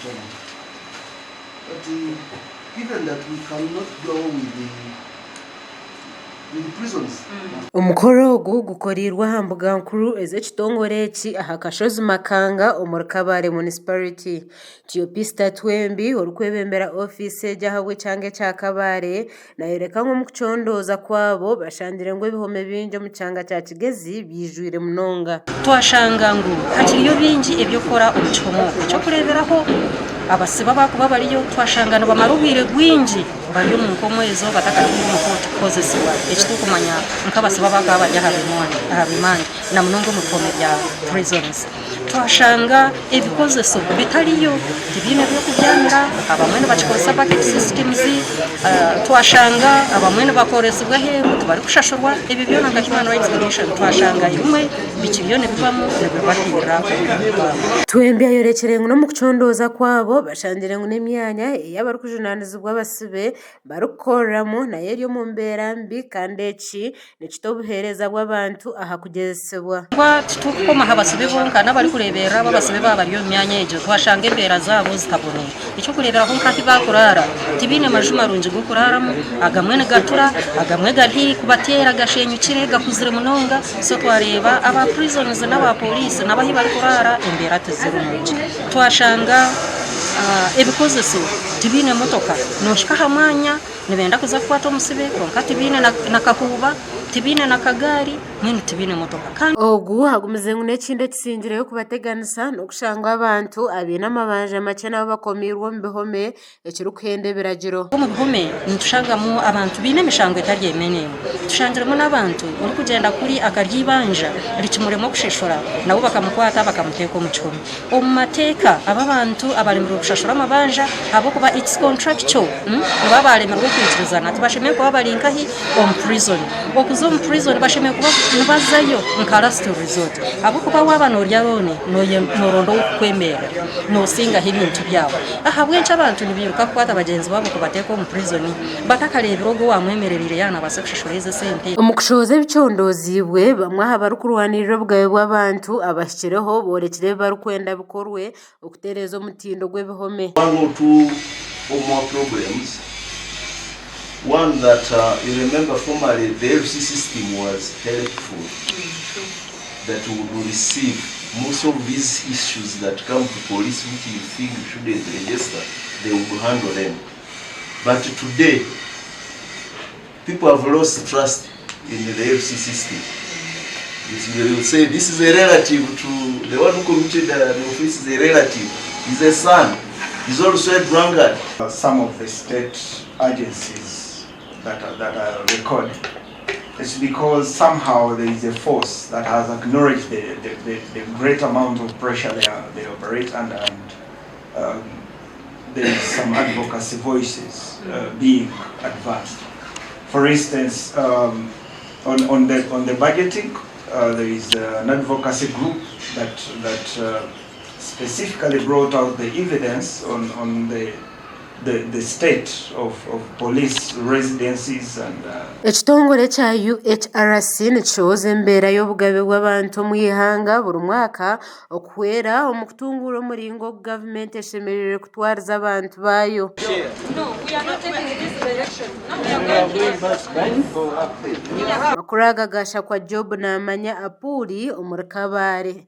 challenge. But given that we cannot go with the prisons. Umukoro ogu gukorirwa aha mbuga nkuru ez'ekitongore eki aha Kashozi Makanga omu Rukabare Municipality. Theopista Twembi orikwebembera office egi ahabwe kyanga ekya Kabare nayoreka ngu omu kucondooza kwabo bashandire ngu ebihome bingi omu kyanga kya Kigezi bijwire munonga. Twashanga ngu hakiriyo bingi ebyokukora omu kihomo ekyokureeberaho abasiba bakuba bariyo twashanga nibamara obwire bwingi bari omu nkomo ezo batakatiire omu kooti kukozesibwa ekitukumanya nk'abasiba bakaba bari aha rimandi na munonga omu bihome bya prisons. Twashanga ebikozeso bitariyo tibiine byokubyamira abamwe nibakikozesa bucket systems. Twashanga abamwe nibakoresibwa heeru tibari kushashurwa ebyo byona nka Human Rights Commission twashanga bimwe bikiriyo nibibamu nibibahiirira. Twembi ayorekere ngu n'omu kucondooza kwabo bashandire ngu n'emyanya ey'abari kujunaanizibwa abasibe barikukoreramu nayo eri omu mbeera mbi kandi eki nikita obuheereza bw'abantu aha kugezesebwa. Titukukomaho abasibe bonka n'abari kureeberera abo abasibe baba bari omu myanya egyo twashanga embeera zaabo zitaboneye. Ekyokureeberaho nk'ahi bakuraara tibiine maju marungi g'okuraaramu, agamwe nigatura agamwe gari kubateera gashenyukire gakuzire munonga. So twareeba aba prisons n'aba poliisi n'abahi bari kuraara embeera tizirungi. Twashanga ebikozeso tibiine motoka noshika aha mwanya nibenda kuza kukwata omusibe konka tibiine nakahuuba tibiine nakagaari mwenu tibiine motoka. Ogu hagumize ngu n'ekindi ekisingireyo kubateganisa n'okushanga abantu abaine amabanja makye nabo bakomirwe omu bihome ekirikuhenda ebiragiro. Omu bihome nitushangamu abantu baine emishango etari emwe n'emwe. Tushangiremu n'abantu orikugyenda kuri akaryibanja rikimuremu okushashura nabo bakamukwata bakamuteeka omu kihome. Omu mateeka aba bantu abalemererwe kushashura amabanja ahabw'okuba it's contractual nibo balemererwe okwikirizana tibashemereire kuba bari nkahi omu prison. Okuza omu prison bashemereire kuba nibazayo nka last resort ahabw'okuba waaba norya looni noronda okukwemerera nosingaho ebintu byawe. Ahabw'ekyo abantu nibiruka kukwata bagyenzi baabo kubateeka omu prison batakareebera ogu wamwemererire yaanabaase kushashura ezo sente. Omu kushooza ebicondoozibwe bamwe aha barikurwanirira obugabe bw'abantu abashikireho borekire barikwenda bikorwe okutereeza omutindo gw'ebihome. One or two or more problems. One that you remember formerly the LC system was helpful, that would receive most of these issues that come to police which you think shouldn't register, they would handle them. But today, people have lost trust in the LC system. They will say this is a relative to the one who committed the offense, is a relative, is a son, is also a drunkard. Some of the state agencies that are recorded, it's because somehow there is a force that has acknowledged the great amount of pressure they operate under, and there is some advocacy voices being advanced. For instance, on the budgeting, there is an advocacy group that specifically brought out the evidence on the state of police residencies and ekitongore kya UHRC nikishooza embeera y'obugabe bw'abantu omu ihanga buri mwaka okuhwera omu kutunguura omuringo ogu gavumenti eshemereire kutwariza abantu baayo. Amakuru aga gashakwa Job n'amanya Apuri omu Rukabare.